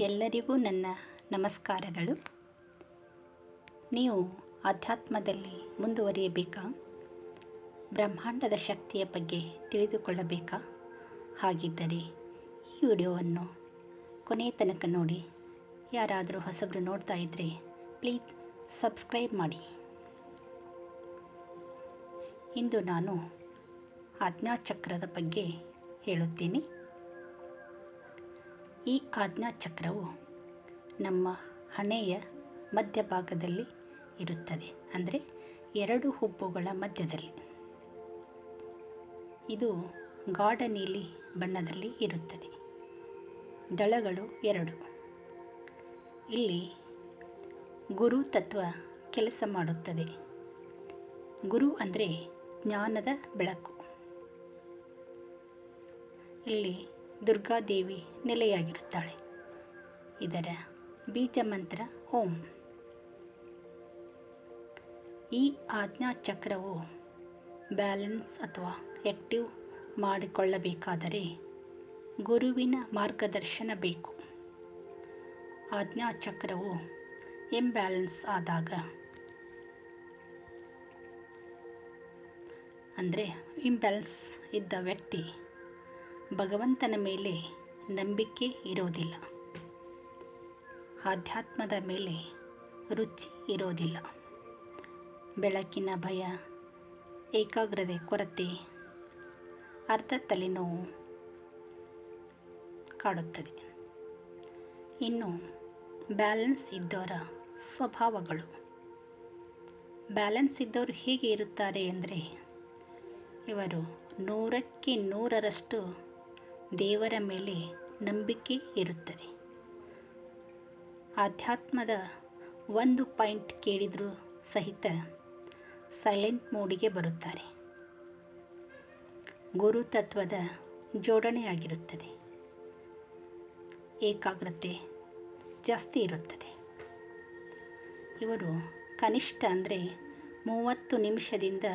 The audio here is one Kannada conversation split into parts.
ಎಲ್ಲರಿಗೂ ನನ್ನ ನಮಸ್ಕಾರಗಳು. ನೀವು ಆಧ್ಯಾತ್ಮದಲ್ಲಿ ಮುಂದುವರಿಯಬೇಕಾ? ಬ್ರಹ್ಮಾಂಡದ ಶಕ್ತಿಯ ಬಗ್ಗೆ ತಿಳಿದುಕೊಳ್ಳಬೇಕಾ? ಹಾಗಿದ್ದರೆ ಈ ವಿಡಿಯೋವನ್ನು ಕೊನೆಯ ತನಕ ನೋಡಿ. ಯಾರಾದರೂ ಹೊಸಬರು ನೋಡ್ತಾ ಇದ್ದರೆ ಪ್ಲೀಸ್ ಸಬ್ಸ್ಕ್ರೈಬ್ ಮಾಡಿ. ಇಂದು ನಾನು ಆಜ್ಞಾಚಕ್ರದ ಬಗ್ಗೆ ಹೇಳುತ್ತೀನಿ. ಈ ಆಜ್ಞಾಚಕ್ರವು ನಮ್ಮ ಹಣೆಯ ಮಧ್ಯಭಾಗದಲ್ಲಿ ಇರುತ್ತದೆ, ಅಂದರೆ ಎರಡು ಹುಬ್ಬುಗಳ ಮಧ್ಯದಲ್ಲಿ. ಇದು ಗಾಢ ನೀಲಿ ಬಣ್ಣದಲ್ಲಿ ಇರುತ್ತದೆ. ದಳಗಳು ಎರಡು. ಇಲ್ಲಿ ಗುರು ತತ್ವ ಕೆಲಸ ಮಾಡುತ್ತದೆ. ಗುರು ಅಂದರೆ ಜ್ಞಾನದ ಬೆಳಕು. ಇಲ್ಲಿ ದುರ್ಗಾದೇವಿ ನೆಲೆಯಾಗಿರುತ್ತಾಳೆ. ಇದರ ಬೀಜ ಮಂತ್ರ ಓಂ. ಈ ಆಜ್ಞಾಚಕ್ರವು ಬ್ಯಾಲೆನ್ಸ್ ಅಥವಾ ಆಕ್ಟಿವ್ ಮಾಡಿಕೊಳ್ಳಬೇಕಾದರೆ ಗುರುವಿನ ಮಾರ್ಗದರ್ಶನ ಬೇಕು. ಆಜ್ಞಾಚಕ್ರವು ಇಂಬ್ಯಾಲೆನ್ಸ್ ಆದಾಗ, ಅಂದರೆ ಇಂಬ್ಯಾಲೆನ್ಸ್ ಇದ್ದ ವ್ಯಕ್ತಿ ಭಗವಂತನ ಮೇಲೆ ನಂಬಿಕೆ ಇರೋದಿಲ್ಲ, ಆಧ್ಯಾತ್ಮದ ಮೇಲೆ ರುಚಿ ಇರೋದಿಲ್ಲ, ಬೆಳಕಿನ ಭಯ, ಏಕಾಗ್ರತೆ ಕೊರತೆ, ಅರ್ಧ ತಲೆನೋವು ಕಾಡುತ್ತದೆ. ಇನ್ನು ಬ್ಯಾಲೆನ್ಸ್ ಇದ್ದವರ ಸ್ವಭಾವಗಳು. ಬ್ಯಾಲೆನ್ಸ್ ಇದ್ದವರು ಹೇಗೆ ಇರುತ್ತಾರೆ ಅಂದರೆ, ಇವರು 100ಕ್ಕೆ 100ರಷ್ಟು ದೇವರ ಮೇಲೆ ನಂಬಿಕೆ ಇರುತ್ತದೆ. ಆಧ್ಯಾತ್ಮದ ಒಂದು ಪಾಯಿಂಟ್ ಕೇಳಿದರೂ ಸಹಿತ ಸೈಲೆಂಟ್ ಮೋಡಿಗೆ ಬರುತ್ತಾರೆ. ಗುರುತತ್ವದ ಜೋಡಣೆಯಾಗಿರುತ್ತದೆ. ಏಕಾಗ್ರತೆ ಜಾಸ್ತಿ ಇರುತ್ತದೆ. ಇವರು ಕನಿಷ್ಠ ಅಂದರೆ 30 ನಿಮಿಷದಿಂದ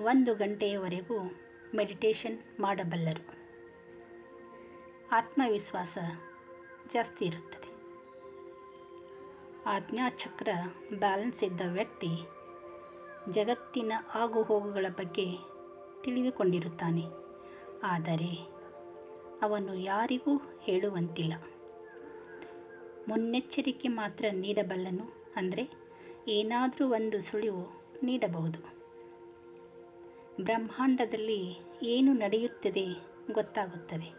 1 ಗಂಟೆಯವರೆಗೂ ಮೆಡಿಟೇಷನ್ ಮಾಡಬಲ್ಲರು. ಆತ್ಮವಿಶ್ವಾಸ ಜಾಸ್ತಿ ಇರುತ್ತದೆ. ಆಜ್ಞಾಚಕ್ರ ಬ್ಯಾಲೆನ್ಸ್ ಇದ್ದ ವ್ಯಕ್ತಿ ಜಗತ್ತಿನ ಆಗುಹೋಗುಗಳ ಬಗ್ಗೆ ತಿಳಿದುಕೊಂಡಿರುತ್ತಾನೆ, ಆದರೆ ಅವನು ಯಾರಿಗೂ ಹೇಳುವಂತಿಲ್ಲ. ಮುನ್ನೆಚ್ಚರಿಕೆ ಮಾತ್ರ ನೀಡಬಲ್ಲನು, ಅಂದರೆ ಏನಾದರೂ ಒಂದು ಸುಳಿವು ನೀಡಬಹುದು. ಬ್ರಹ್ಮಾಂಡದಲ್ಲಿ ಏನು ನಡೆಯುತ್ತದೆ ಗೊತ್ತಾಗುತ್ತದೆ.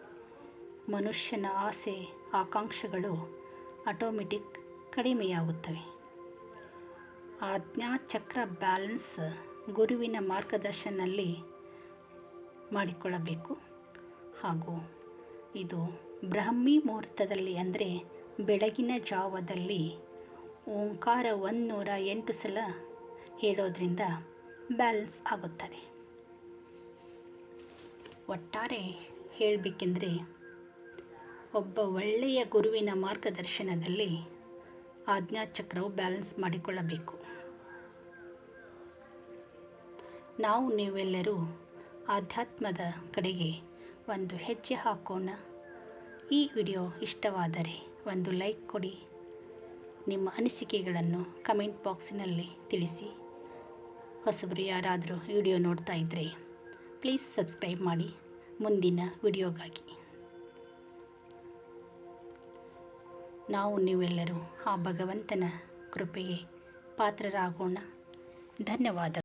ಮನುಷ್ಯನ ಆಸೆ ಆಕಾಂಕ್ಷೆಗಳು ಆಟೋಮೆಟಿಕ್ ಕಡಿಮೆಯಾಗುತ್ತವೆ. ಆಜ್ಞಾಚಕ್ರ ಬ್ಯಾಲೆನ್ಸ್ ಗುರುವಿನ ಮಾರ್ಗದರ್ಶನಲ್ಲಿ ಮಾಡಿಕೊಳ್ಳಬೇಕು. ಹಾಗೂ ಇದು ಬ್ರಾಹ್ಮಿ ಮುಹೂರ್ತದಲ್ಲಿ, ಅಂದರೆ ಬೆಳಗಿನ ಜಾವದಲ್ಲಿ ಓಂಕಾರ 108 ಸಲ ಹೇಳೋದ್ರಿಂದ ಬ್ಯಾಲೆನ್ಸ್ ಆಗುತ್ತದೆ. ಒಟ್ಟಾರೆ ಹೇಳಬೇಕೆಂದರೆ, ಒಬ್ಬ ಒಳ್ಳೆಯ ಗುರುವಿನ ಮಾರ್ಗದರ್ಶನದಲ್ಲಿ ಆಜ್ಞಾಚಕ್ರವು ಬ್ಯಾಲೆನ್ಸ್ ಮಾಡಿಕೊಳ್ಳಬೇಕು. ನೀವೆಲ್ಲರೂ ಆಧ್ಯಾತ್ಮದ ಕಡೆಗೆ ಒಂದು ಹೆಜ್ಜೆ ಹಾಕೋಣ. ಈ ವಿಡಿಯೋ ಇಷ್ಟವಾದರೆ ಒಂದು ಲೈಕ್ ಕೊಡಿ. ನಿಮ್ಮ ಅನಿಸಿಕೆಗಳನ್ನು ಕಮೆಂಟ್ ಬಾಕ್ಸಿನಲ್ಲಿ ತಿಳಿಸಿ. ಹೊಸಬರು ಯಾರಾದರೂ ವಿಡಿಯೋ ನೋಡ್ತಾ ಇದ್ದರೆ ಪ್ಲೀಸ್ ಸಬ್ಸ್ಕ್ರೈಬ್ ಮಾಡಿ ಮುಂದಿನ ವಿಡಿಯೋಗಾಗಿ. ನೀವೆಲ್ಲರೂ ಆ ಭಗವಂತನ ಕೃಪೆಗೆ ಪಾತ್ರರಾಗೋಣ. ಧನ್ಯವಾದ.